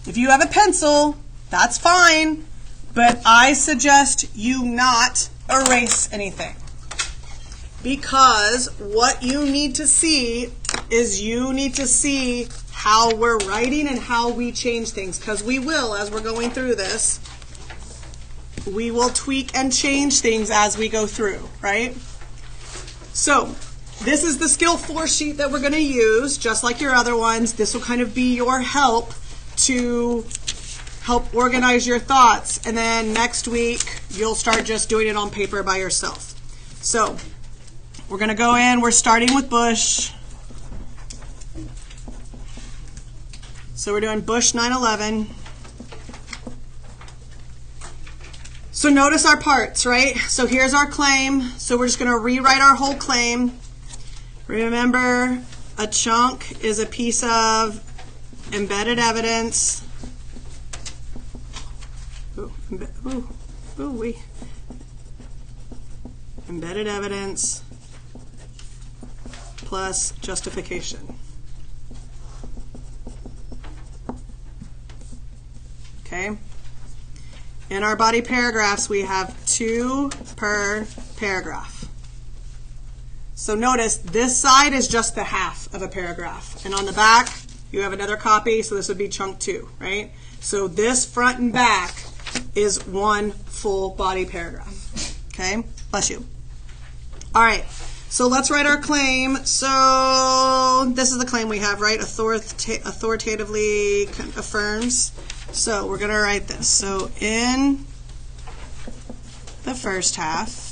If you have a pencil, that's fine, but I suggest you not erase anything. Because what you need to see is you need to see how we're writing and how we change things. Because we will, as we're going through this, we will tweak and change things as we go through, right? So this is the Skill 4 sheet that we're going to use, just like your other ones. This will kind of be your help to help organize your thoughts. And then next week, you'll start just doing it on paper by yourself. So we're going to go in. We're starting with Bush. So we're doing Bush 9/11. So notice our parts, right? So here's our claim. So we're just going to rewrite our whole claim. Remember, a chunk is a piece of embedded evidence. Embedded evidence plus justification. Okay. In our body paragraphs, we have 2 per paragraph. So notice this side is just the half of a paragraph. And on the back, you have another copy, so this would be chunk 2, right? So this front and back is 1 full body paragraph. Okay? Bless you. All right. So let's write our claim. So this is the claim we have, right? Authoritatively affirms. So we're going to write this. So in the first half,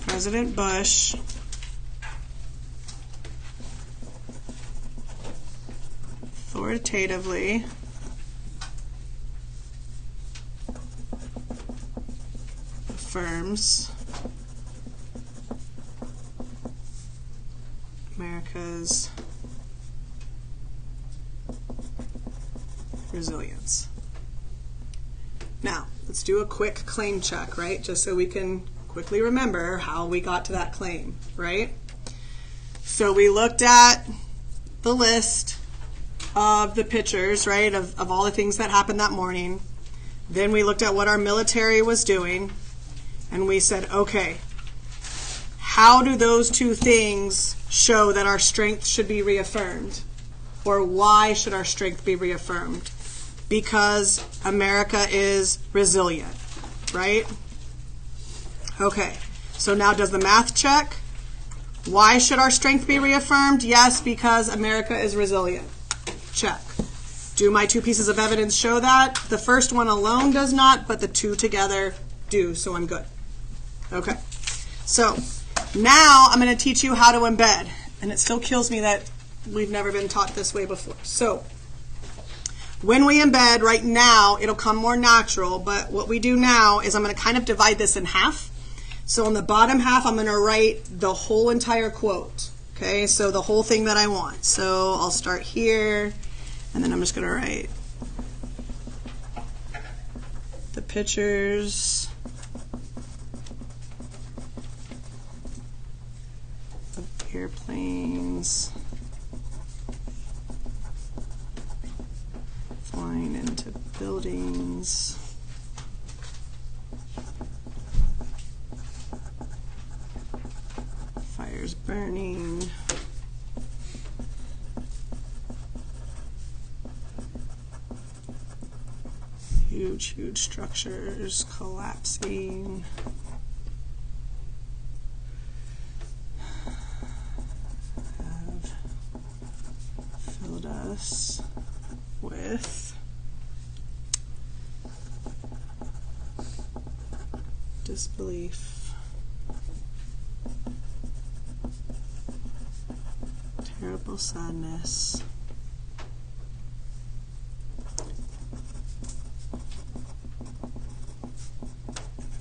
President Bush authoritatively affirms America's resilience. Now, let's do a quick claim check, right? Just so we can quickly remember how we got to that claim, right? So we looked at the list of the pictures, right, of all the things that happened that morning. Then we looked at what our military was doing, and we said, okay, how do those 2 things show that our strength should be reaffirmed? Or why should our strength be reaffirmed? Because America is resilient, right? Okay, so now does the math check? Why should our strength be reaffirmed? Yes, because America is resilient. Check. Do my 2 pieces of evidence show that? The first one alone does not, but the 2 together do, so I'm good. Okay, so now I'm going to teach you how to embed, and it still kills me that we've never been taught this way before. So when we embed right now, it'll come more natural, but what we do now is I'm going to kind of divide this in half. So on the bottom half, I'm going to write the whole entire quote. Okay, so the whole thing that I want. So I'll start here, and then I'm just going to write the pictures of airplanes flying into buildings. Fires burning. Huge structures collapsing. Have filled us with disbelief, terrible sadness,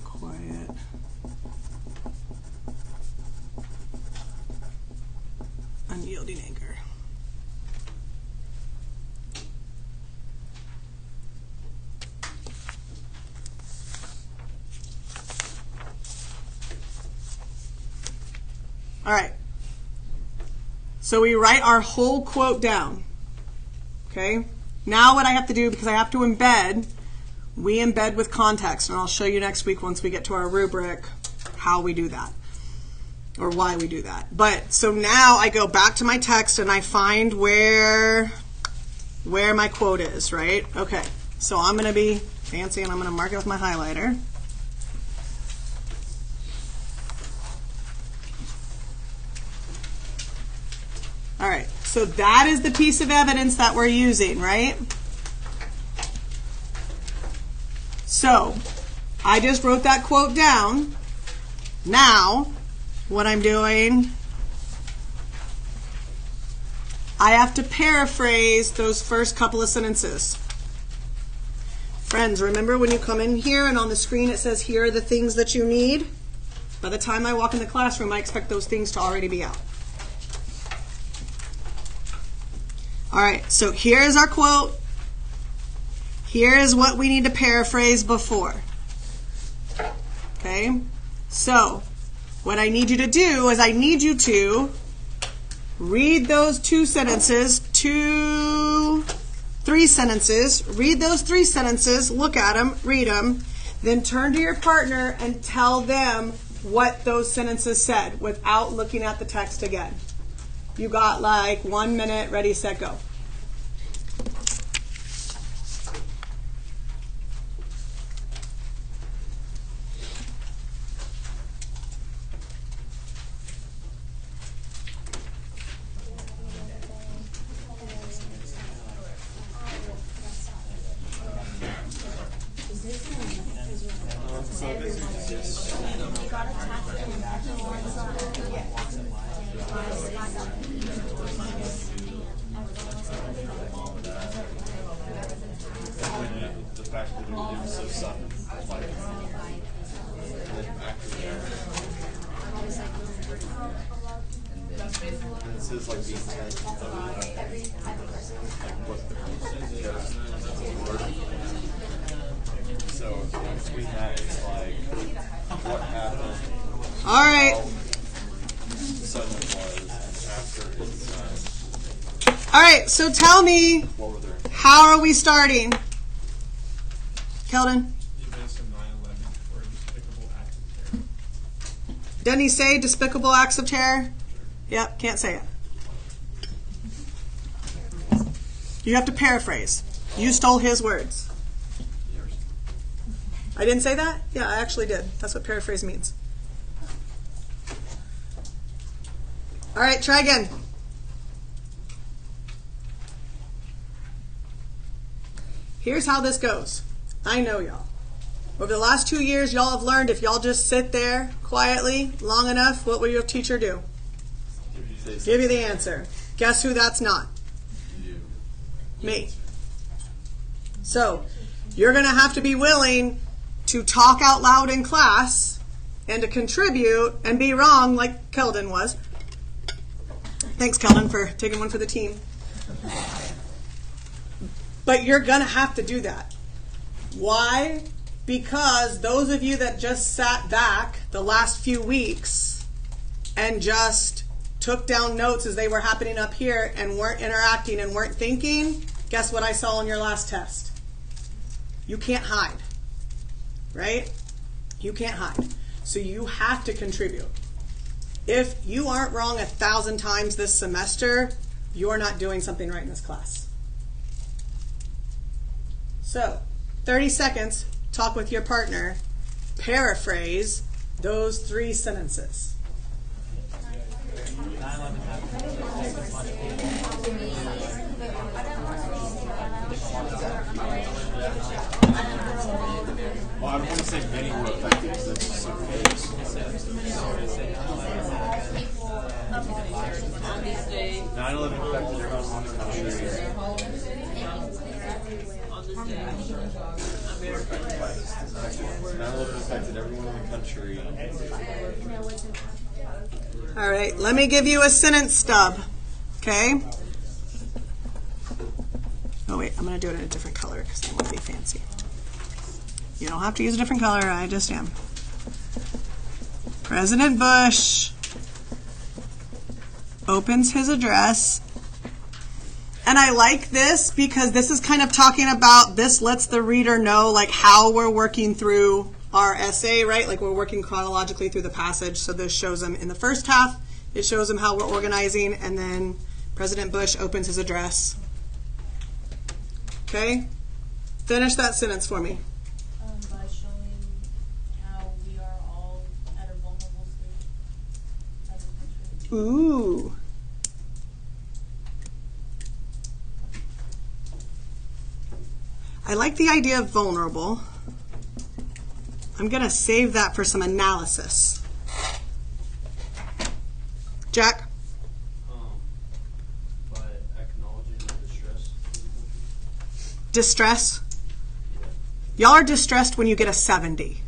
quiet, unyielding anger. All right. So we write our whole quote down. Okay? Now what I have to do, because I have to embed, we embed with context, and I'll show you next week once we get to our rubric how we do that, or why we do that. But so now I go back to my text and I find where my quote is, right? Okay, so I'm going to be fancy and I'm going to mark it with my highlighter. All right, so that is the piece of evidence that we're using, right? So I just wrote that quote down. Now, what I'm doing, I have to paraphrase those first couple of sentences. Friends, remember when you come in here and on the screen it says, here are the things that you need? By the time I walk in the classroom, I expect those things to already be out. All right, so here is our quote. Here is what we need to paraphrase before. Okay? So, what I need you to do is I need you to read those three sentences, read those 3 sentences, look at them, read them, then turn to your partner and tell them what those sentences said without looking at the text again. You got like 1 minute, ready, set, go. All right. All right, so tell me, how are we starting? Keldon? Doesn't he say despicable acts of terror? Yep, can't say it. You have to paraphrase. You stole his words. I didn't say that? Yeah, I actually did. That's what paraphrase means. All right, try again. Here's how this goes. I know y'all. Over the last 2 years, y'all have learned if y'all just sit there quietly long enough, what will your teacher do? Give you the answer. Guess who that's not? You. Me. So, you're going to have to be willing to talk out loud in class and to contribute and be wrong like Keldon was. Thanks, Keldon, for taking one for the team. But you're going to have to do that. Why? Because those of you that just sat back the last few weeks and just took down notes as they were happening up here and weren't interacting and weren't thinking, guess what I saw on your last test? You can't hide, right? You can't hide. So you have to contribute. If you aren't wrong 1,000 times this semester, you're not doing something right in this class. So, 30 seconds, talk with your partner, paraphrase those 3 sentences. Well, I don't want to say many were effective because that's just so vague. 9/11 affected everyone in the country. On this day, 9/11 affected everyone in the country. All right, let me give you a sentence stub, okay? Oh, wait, I'm going to do it in a different color because I want to be fancy. You don't have to use a different color, I just am. President Bush opens his address. And I like this because this is kind of talking about, this lets the reader know like how we're working through our essay, right? Like we're working chronologically through the passage. So this shows them in the first half, it shows them how we're organizing, and then President Bush opens his address. Okay? Finish that sentence for me. By showing how we are all at a vulnerable state as a country. Ooh. I like the idea of vulnerable. I'm going to save that for some analysis. Jack? By acknowledging the distress. Distress? Y'all are distressed when you get a 70.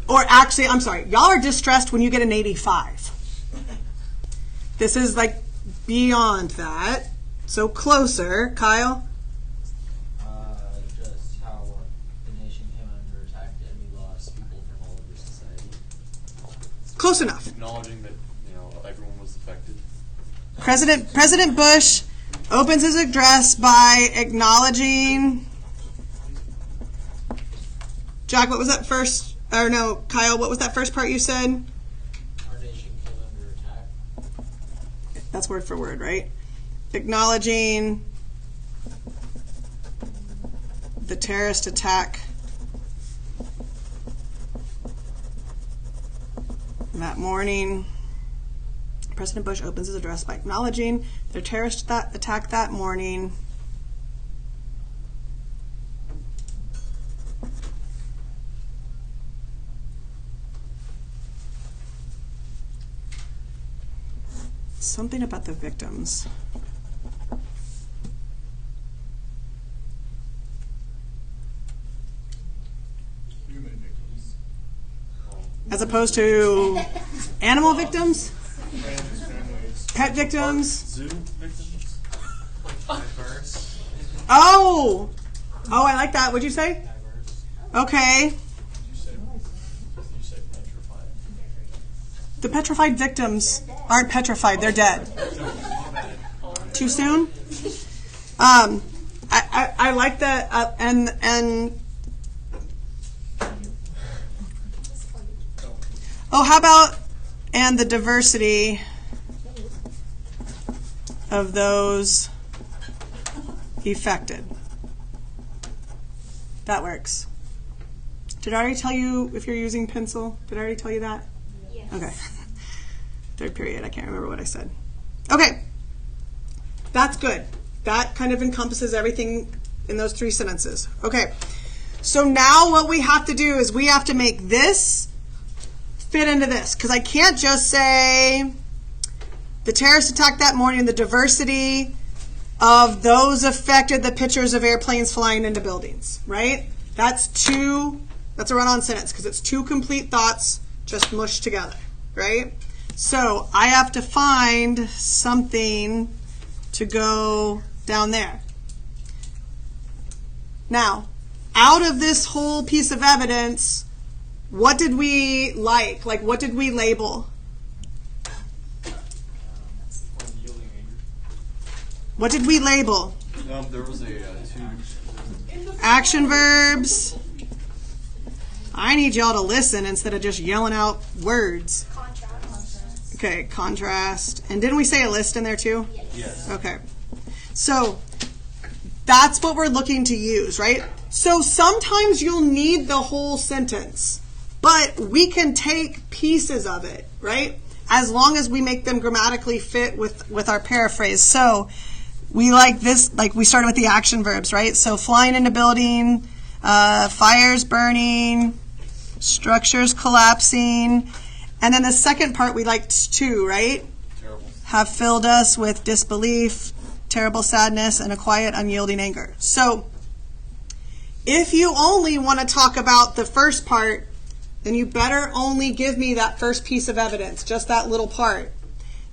Or actually, I'm sorry, y'all are distressed when you get an 85. This is like beyond that. So closer. Kyle? Just how the nation came under attack and we lost people from all over society. Close enough. Acknowledging that, everyone was affected. President Bush opens his address by acknowledging. Jack, what was that first? Or no, Kyle, what was that first part you said? Our nation came under attack. That's word for word, right? Acknowledging the terrorist attack that morning. President Bush opens his address by acknowledging the terrorist attack that morning. Something about the victims. Human victims. As opposed to animal victims? Friends, families. Pet victims? Zoo victims. Diverse. Oh! Oh, I like that. What'd you say? Diverse. Okay. You said petrified. The petrified victims aren't petrified. They're dead. Too soon? I like that. And oh, how about and the diversity of those affected. That works. Did I already tell you if you're using pencil? Did I already tell you that? Yes. Okay. Third period. I can't remember what I said. Okay. That's good. That kind of encompasses everything in those three sentences. Okay. So now what we have to do is we have to make this fit into this, because I can't just say the terrorist attack that morning, the diversity of those affected, the pictures of airplanes flying into buildings, right? That's a run-on sentence because it's two complete thoughts just mushed together, right? So I have to find something to go down there. Now, out of this whole piece of evidence, what did we like? Like, what did we label? Unyielding anger. What did we label? There was a two. Action verbs. I need y'all to listen instead of just yelling out words. Contrast. Okay, contrast. And didn't we say a list in there too? Yes. Okay. So that's what we're looking to use, right? So sometimes you'll need the whole sentence, but we can take pieces of it, right? As long as we make them grammatically fit with our paraphrase. So we like this, like we started with the action verbs, right? So flying into building, fires burning, structures collapsing. And then the second part we liked too, right? Terrible. Have filled us with disbelief, terrible sadness, and a quiet, unyielding anger. So if you only want to talk about the first part, then you better only give me that first piece of evidence, just that little part.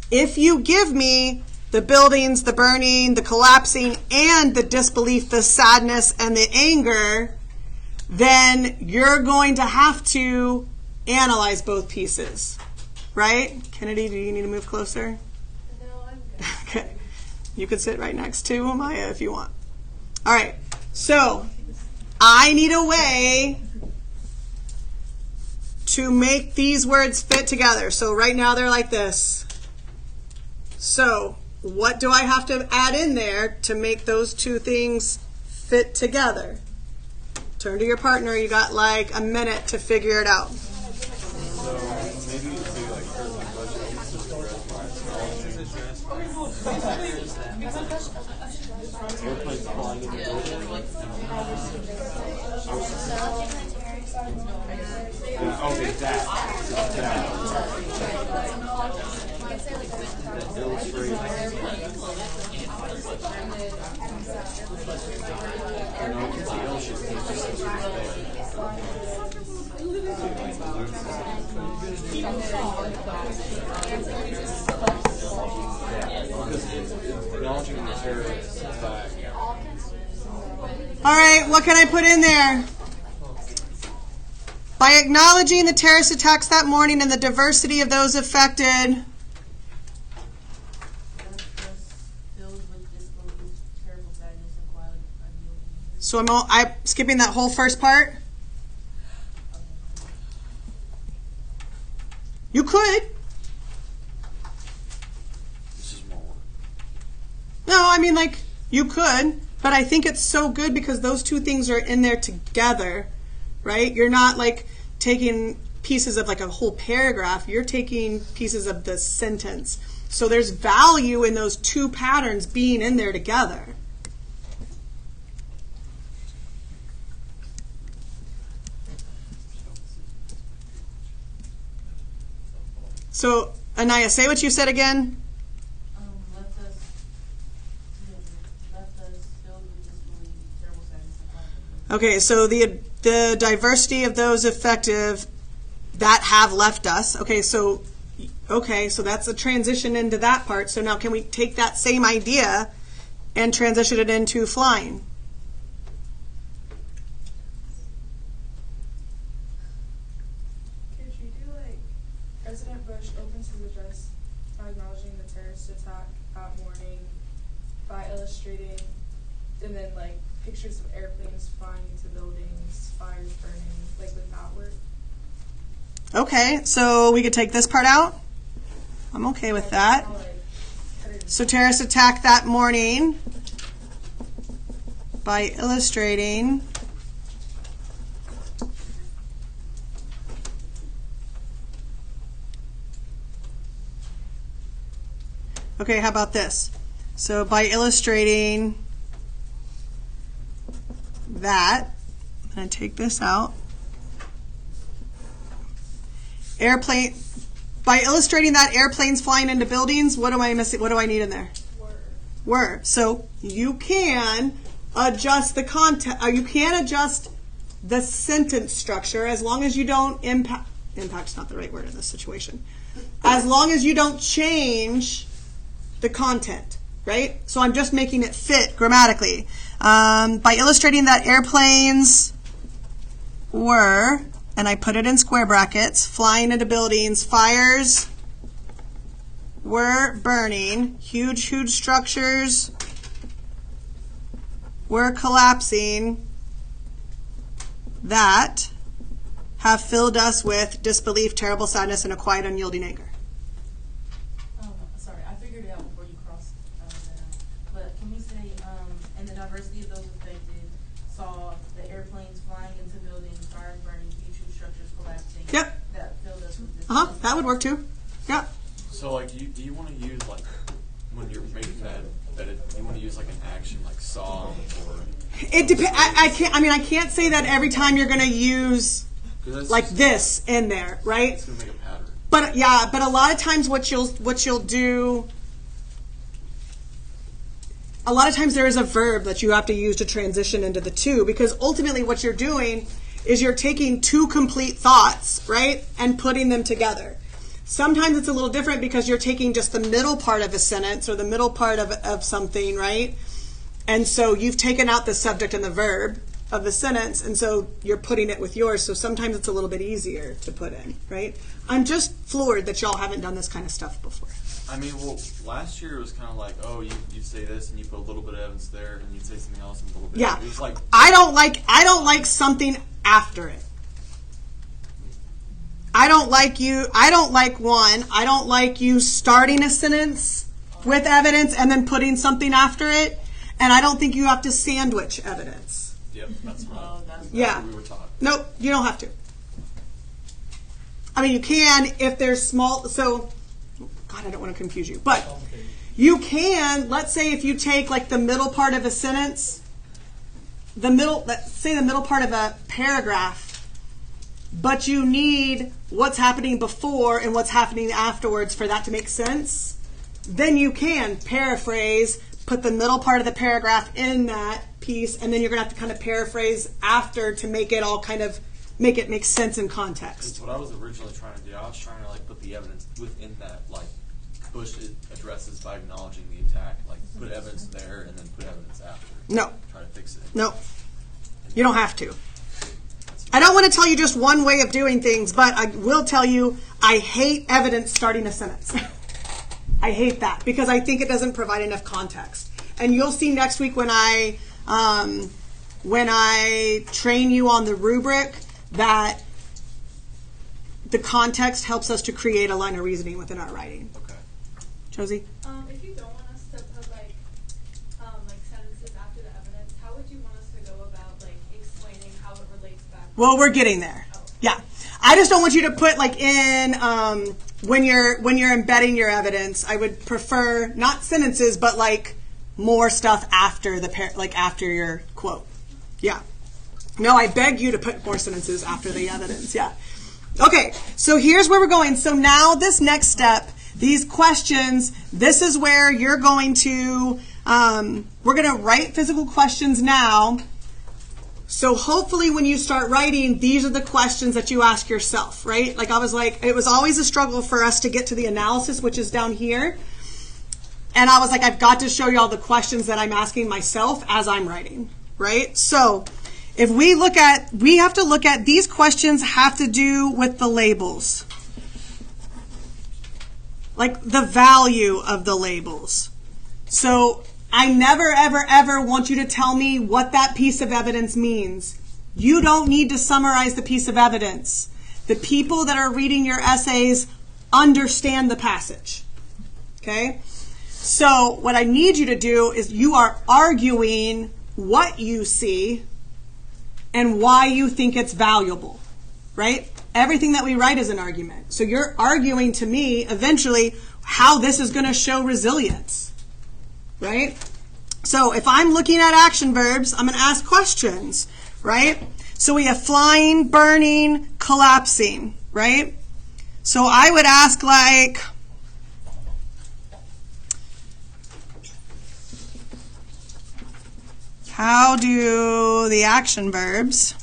If you give me the buildings, the burning, the collapsing, and the disbelief, the sadness, and the anger, then you're going to have to analyze both pieces. right? Kennedy, do you need to move closer? No, I'm good. Okay. You could sit right next to Maya if you want. All right. So I need a way to make these words fit together. So right now they're like this. So what do I have to add in there to make those two things fit together? Turn to your partner. You got like a minute to figure it out. So maybe you do like airplanes flying in the building. Okay, that illustrates. Acknowledging the terrorist attack. All right, what can I put in there? By acknowledging the terrorist attacks that morning and the diversity of those affected. Left us filled with disbelief, terrible sadness, and quiet unyielding. So I'm skipping that whole first part. You could. This is more work. No, I mean, like, you could. But I think it's so good because those two things are in there together, right? You're not, like, taking pieces of, like, a whole paragraph. You're taking pieces of the sentence. So there's value in those two patterns being in there together. So, Anaya, say what you said again. Left us filled with disbelief, terrible sadness, and quiet unyielding. Okay, so the diversity of those effective that have left us. Okay, so that's a transition into that part. So now can we take that same idea and transition it into flying? Could you do like President Bush opens his address by acknowledging the terrorist attack that morning by illustrating, and then like pictures of airplanes flying into buildings, fires burning, like with that work? Okay, so we could take this part out. I'm okay with that. I'll, like, cut it in. So terrorist attack that morning by illustrating okay, how about this? So by illustrating that, I'm going to take this out. Airplane, by illustrating that airplanes flying into buildings, what am I missing? What do I need in there? Were. So you can adjust the content, you can adjust the sentence structure as long as you don't impact's not the right word in this situation. As long as you don't change the content, right? So I'm just making it fit grammatically. By illustrating that airplanes were, and I put it in square brackets, flying into buildings, fires were burning, huge structures were collapsing that have filled us with disbelief, terrible sadness, and a quiet, unyielding anger. Sorry, I figured it out before you crossed that out. But can we say, and the diversity of those affected saw the airplanes flying into buildings, fires burning, huge structures collapsing. Yep. That filled us with this. That would work too. Yeah. So like, do you want to use like when you're making that you want to use like an action like saw or? It depends. I can't say that every time you're going to use like this in there, right? It's gonna make a pattern. But yeah, but a lot of times what you'll do. A lot of times there is a verb that you have to use to transition into the two, because ultimately what you're doing is you're taking two complete thoughts, right, and putting them together. Sometimes it's a little different because you're taking just the middle part of a sentence or the middle part of something, right? And so you've taken out the subject and the verb, of the sentence, and so you're putting it with yours, so sometimes it's a little bit easier to put in, right? I'm just floored that y'all haven't done this kind of stuff before. I mean, well, last year it was kind of like, oh, you say this and you put a little bit of evidence there, and you'd say something else and a little bit. Yeah. It was like, I don't like something after it. I don't like you starting a sentence with evidence and then putting something after it, and I don't think you have to sandwich evidence. yep, that's what Yeah. we were taught. Nope, you don't have to. I mean, you can if there's small, so, God, I don't want to confuse you, but you can, let's say if you take like the middle part of a sentence, let's say the middle part of a paragraph, but you need what's happening before and what's happening afterwards for that to make sense, then you can paraphrase, put the middle part of the paragraph in that piece, and then you're going to have to kind of paraphrase after to make it all kind of make it make sense in context. That's what I was originally trying to do. I was trying to like put the evidence within that, like Bush addresses by acknowledging the attack, like put evidence there and then put evidence after. No. Try to fix it. No, you don't have to. I don't want to tell you just one way of doing things, but I will tell you I hate evidence starting a sentence. I hate that because I think it doesn't provide enough context. And you'll see next week when I train you on the rubric that the context helps us to create a line of reasoning within our writing. Okay. Josie? If you don't want us to put like sentences after the evidence, how would you want us to go about like explaining how it relates back? Well, we're getting there. Yeah. I just don't want you to put like in when you're embedding your evidence, I would prefer not sentences but like more stuff after after your quote. Yeah. No, I beg you to put more sentences after the evidence. Yeah. Okay. So here's where we're going. So now this next step, these questions, this is where you're going to we're going to write physical questions now. So hopefully when you start writing, these are the questions that you ask yourself, right? Like it was always a struggle for us to get to the analysis, which is down here. And I was like, I've got to show you all the questions that I'm asking myself as I'm writing, right? So if we have to look at, these questions have to do with the labels. Like the value of the labels. So I never, ever, ever want you to tell me what that piece of evidence means. You don't need to summarize the piece of evidence. The people that are reading your essays understand the passage. Okay? So what I need you to do is you are arguing what you see and why you think it's valuable. Right? Everything that we write is an argument. So you're arguing to me eventually how this is going to show resilience. Right? So if I'm looking at action verbs, I'm going to ask questions, right? So we have flying, burning, collapsing, right? So I would ask like, how do the action verbs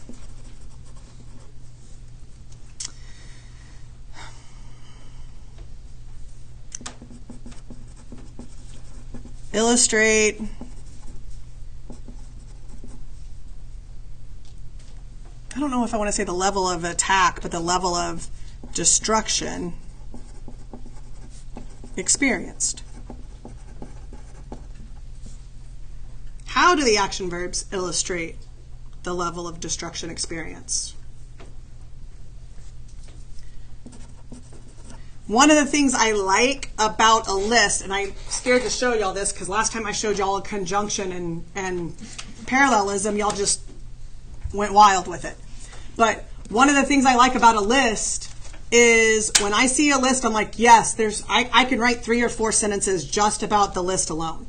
illustrate I don't know if I want to say the level of attack, but the level of destruction experienced? How do the action verbs illustrate the level of destruction experienced? One of the things I like about a list, and I'm scared to show y'all this because last time I showed y'all a conjunction and parallelism, y'all just went wild with it. But one of the things I like about a list is when I see a list, I'm like, yes, I can write 3 or 4 sentences just about the list alone.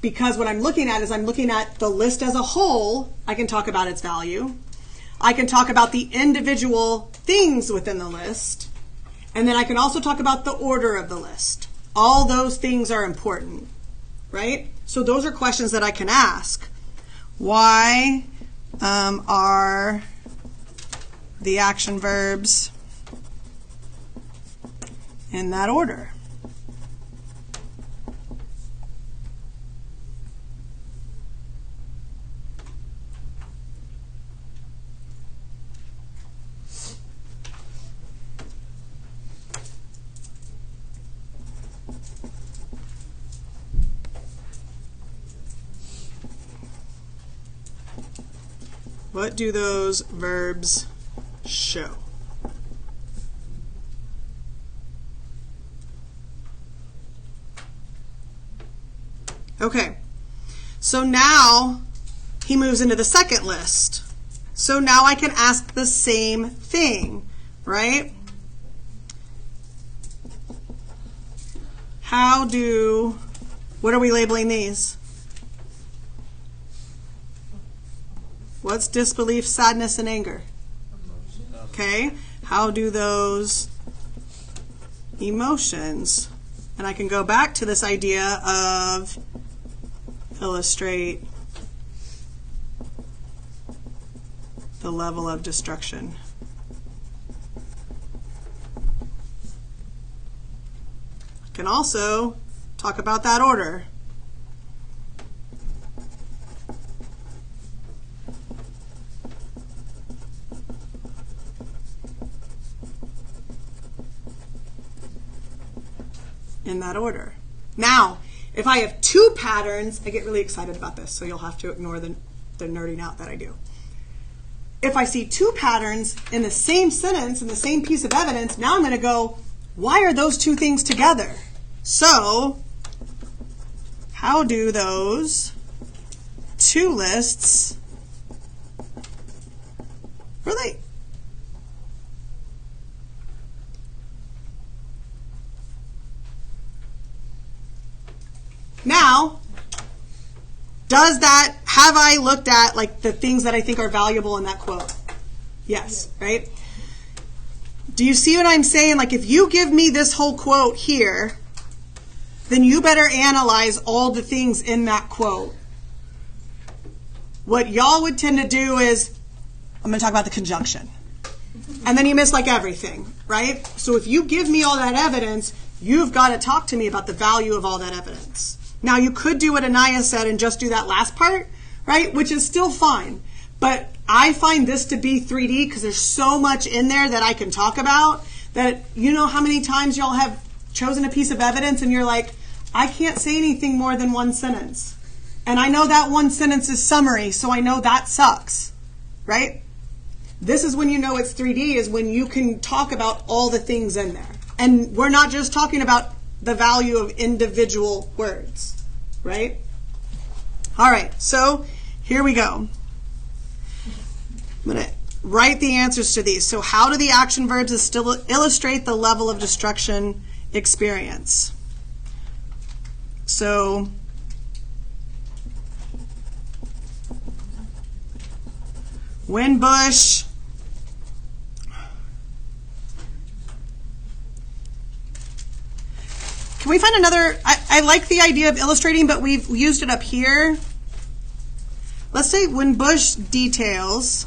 Because what I'm looking at is I'm looking at the list as a whole. I can talk about its value. I can talk about the individual things within the list. And then I can also talk about the order of the list. All those things are important, right? So those are questions that I can ask. Why are the action verbs in that order? What do those verbs show? Okay, so now he moves into the second list. So now I can ask the same thing, right? What are we labeling these? What's disbelief, sadness, and anger? Okay, how do those emotions, and I can go back to this idea of illustrate the level of destruction. I can also talk about that order. In that order. Now, if I have two patterns, I get really excited about this, so you'll have to ignore the nerding out that I do. If I see two patterns in the same sentence, in the same piece of evidence, now I'm going to go, why are those two things together? So, how do those two lists relate? Now, have I looked at like the things that I think are valuable in that quote? Yes, right? Do you see what I'm saying? Like if you give me this whole quote here, then you better analyze all the things in that quote. What y'all would tend to do is, I'm going to talk about the conjunction. And then you miss like everything, right? So if you give me all that evidence, you've got to talk to me about the value of all that evidence. Now, you could do what Anaya said and just do that last part, right? Which is still fine. But I find this to be 3D because there's so much in there that I can talk about that you know how many times y'all have chosen a piece of evidence and you're like, I can't say anything more than one sentence. And I know that one sentence is summary, so I know that sucks, right? This is when you know it's 3D, is when you can talk about all the things in there. And we're not just talking about the value of individual words, right? All right, so here we go. I'm going to write the answers to these. So how do the action verbs still illustrate the level of destruction experience? So Winbush Can we find another? I like the idea of illustrating, but we've used it up here. Let's say when Bush details.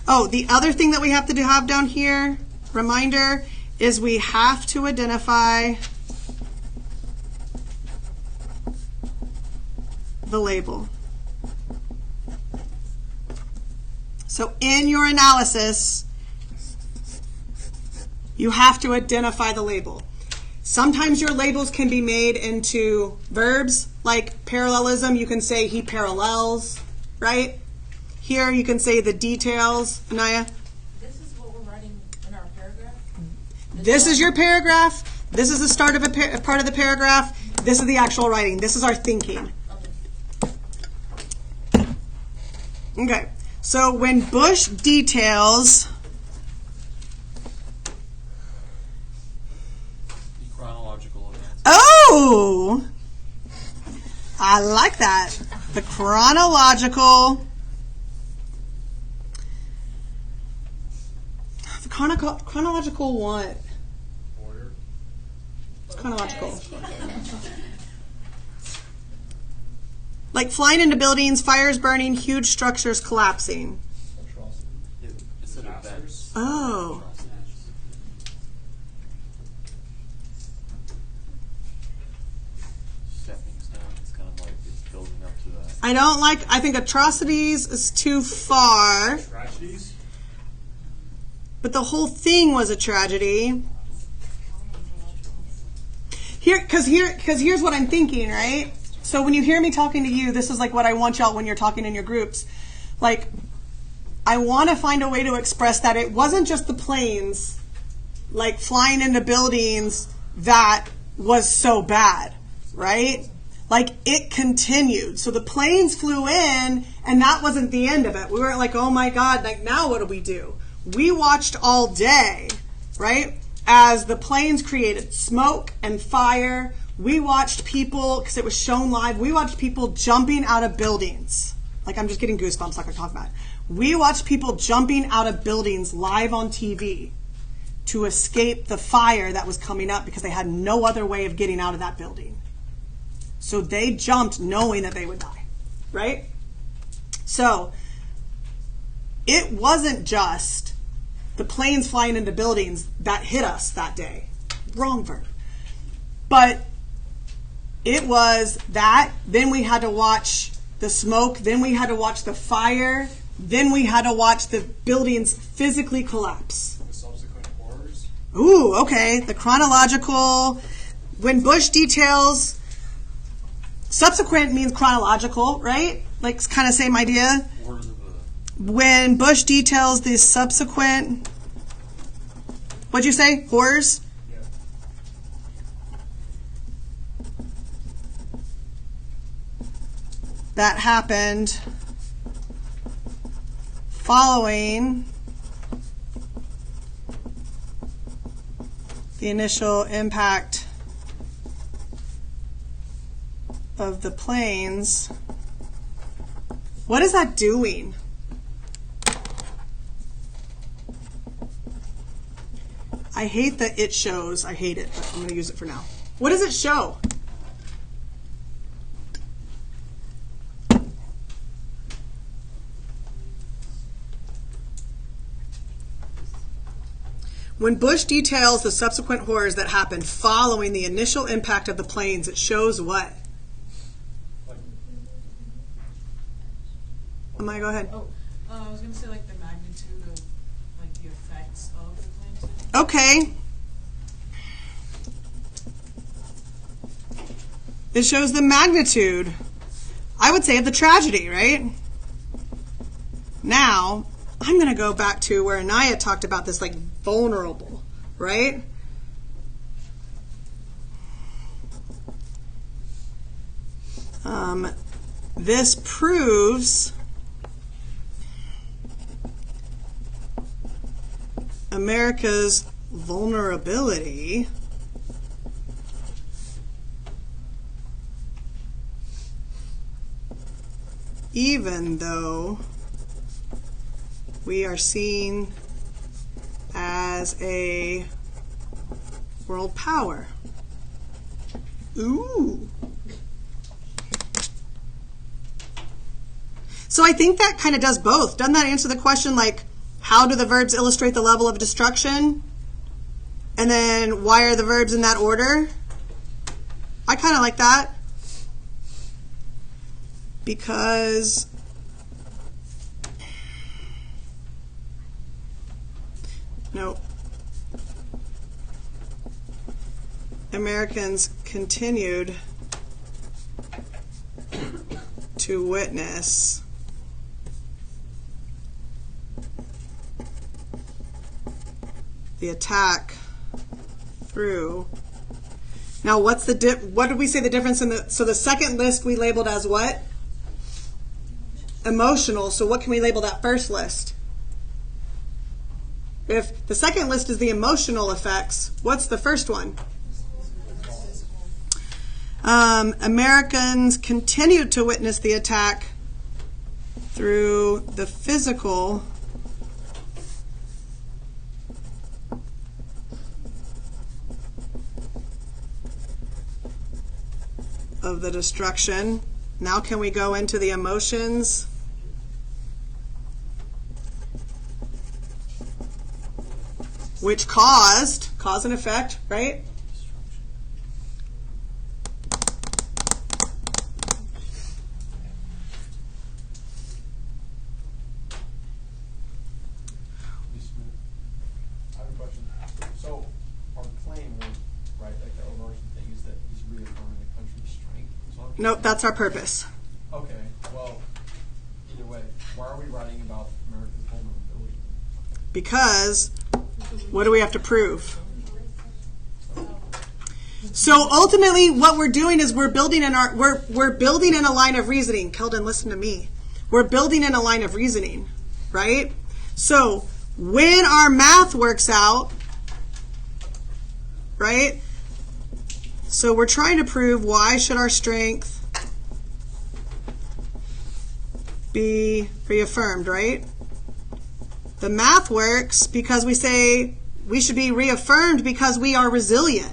Oh, the other thing that we have to have down here, reminder, is we have to identify the label. So in your analysis, you have to identify the label. Sometimes your labels can be made into verbs, like parallelism. You can say he parallels, right? Here you can say the details. Anaya? This is what we're writing in our paragraph? This is your paragraph. This is the start of a part of the paragraph. This is the actual writing. This is our thinking. Okay. So when Bush details chronological events. Oh, I like that. The chronological what? Order. It's chronological. Like flying into buildings, fires burning, huge structures collapsing. Atrocity. It said events. Oh. Stepping stone. It's kind of like it's building up to that. I think atrocities is too far. Tragedies? But the whole thing was a tragedy. Because here's what I'm thinking, right? So when you hear me talking to you, this is like what I want y'all when you're talking in your groups. Like, I want to find a way to express that it wasn't just the planes, like flying into buildings, that was so bad, right? Like, it continued. So the planes flew in, and that wasn't the end of it. We weren't like, oh my God, like, now what do we do? We watched all day, right? As the planes created smoke and fire. We watched people, because it was shown live, we watched people jumping out of buildings. Like, I'm just getting goosebumps like I talk about it. We watched people jumping out of buildings live on TV to escape the fire that was coming up because they had no other way of getting out of that building. So they jumped knowing that they would die, right? So it wasn't just the planes flying into buildings that hit us that day. Wrong verb. But it was that. Then we had to watch the smoke. Then we had to watch the fire. Then we had to watch the buildings physically collapse. The subsequent horrors? Ooh, okay. The chronological. When Bush details, subsequent means chronological, right? Like, kind of same idea. Words of When Bush details the subsequent, what'd you say? Horrors? Yeah. That happened following the initial impact of the planes. What is that doing? I hate that it shows. I hate it, but I'm going to use it for now. What does it show? When Bush details the subsequent horrors that happened following the initial impact of the planes, it shows what? Amaya, go ahead. Oh, I was going to say like the magnitude of like the effects of the planes. Okay. It shows the magnitude, I would say, of the tragedy, right? Now, I'm going to go back to where Anaya talked about this, like, vulnerable, right? This proves America's vulnerability even though we are seen as a world power. Ooh. So I think that kind of does both. Doesn't that answer the question, like, how do the verbs illustrate the level of destruction? And then why are the verbs in that order? I kind of like that. Because Americans continued to witness the attack through. Now, what did we say the difference in the? So the second list we labeled as what? Emotional. So what can we label that first list? If the second list is the emotional effects, what's the first one? Americans continued to witness the attack through the physical of the destruction. Now can we go into the emotions? Which cause and effect, right? I have a question. So, our claim was, right, like the overarching thing is that reaffirming the country's strength. So I'm Nope, that's our purpose. okay. Well, either way, why are we writing about America's vulnerability? Because what do we have to prove? So ultimately, what we're doing is we're building in a line of reasoning. Keldon, listen to me. We're building in a line of reasoning, right? So when our math works out, right? So we're trying to prove why should our strength be reaffirmed, right? The math works because we say we should be reaffirmed because we are resilient.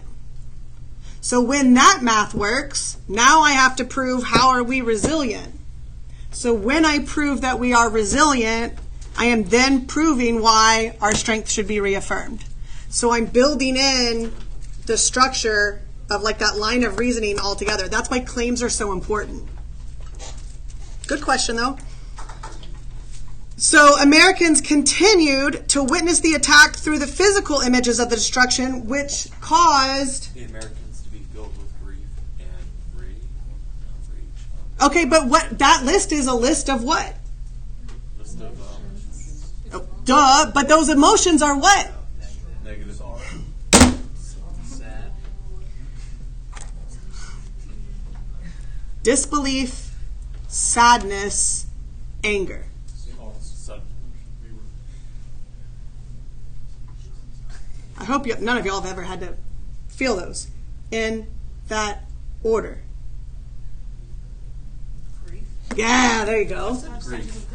So when that math works, now I have to prove how are we resilient. So when I prove that we are resilient, I am then proving why our strength should be reaffirmed. So I'm building in the structure of like that line of reasoning all together. That's why claims are so important. Good question though. So Americans continued to witness the attack through the physical images of the destruction, which caused... The Americans to be filled with grief and rage. Okay, but what that list is a list of what? List of Oh, duh, but those emotions are what? negative. Sad. Disbelief, sadness, anger. I hope none of y'all have ever had to feel those in that order. Grief. Yeah, there you go. Grief.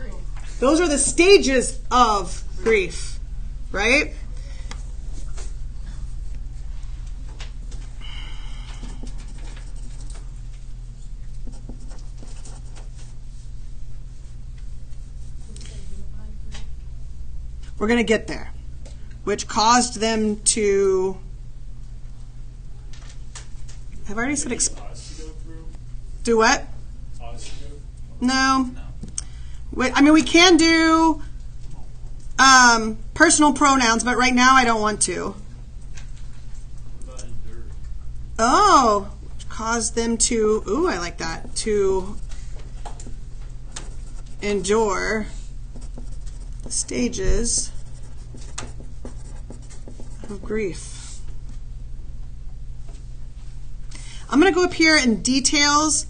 Those are the stages of grief, right? We're going to get there, which caused them to... Have I already said... Do what? No. I mean, we can do personal pronouns, but right now I don't want to. Oh, caused them to... Ooh, I like that. To endure the stages of grief. I'm going to go up here in details.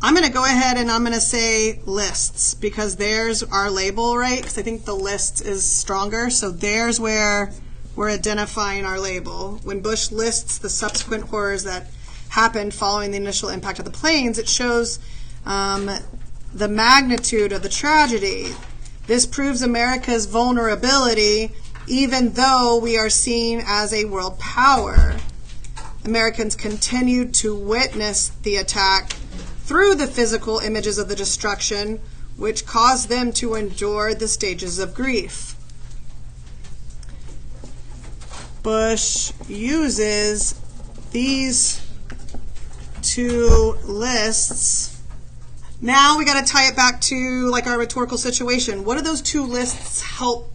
I'm going to go ahead and I'm going to say lists because there's our label, right? Because I think the list is stronger. So there's where we're identifying our label. When Bush lists the subsequent horrors that happened following the initial impact of the planes, it shows the magnitude of the tragedy. This proves America's vulnerability even though we are seen as a world power. Americans continued to witness the attack through the physical images of the destruction, which caused them to endure the stages of grief. Bush uses these two lists. Now we got to tie it back to like our rhetorical situation. What do those two lists help?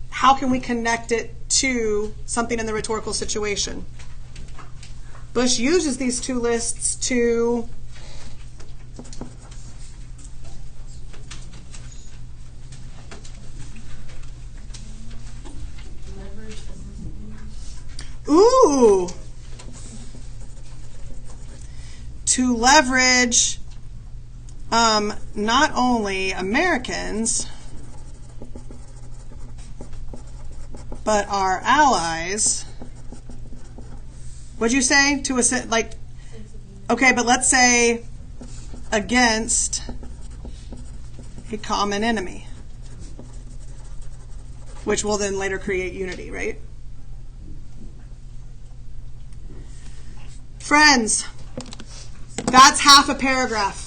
How can we connect it to something in the rhetorical situation? Bush uses these two lists to to leverage not only Americans, but our allies. What'd you say? To like, okay, but let's say against a common enemy, which will then later create unity, right? Friends, that's half a paragraph.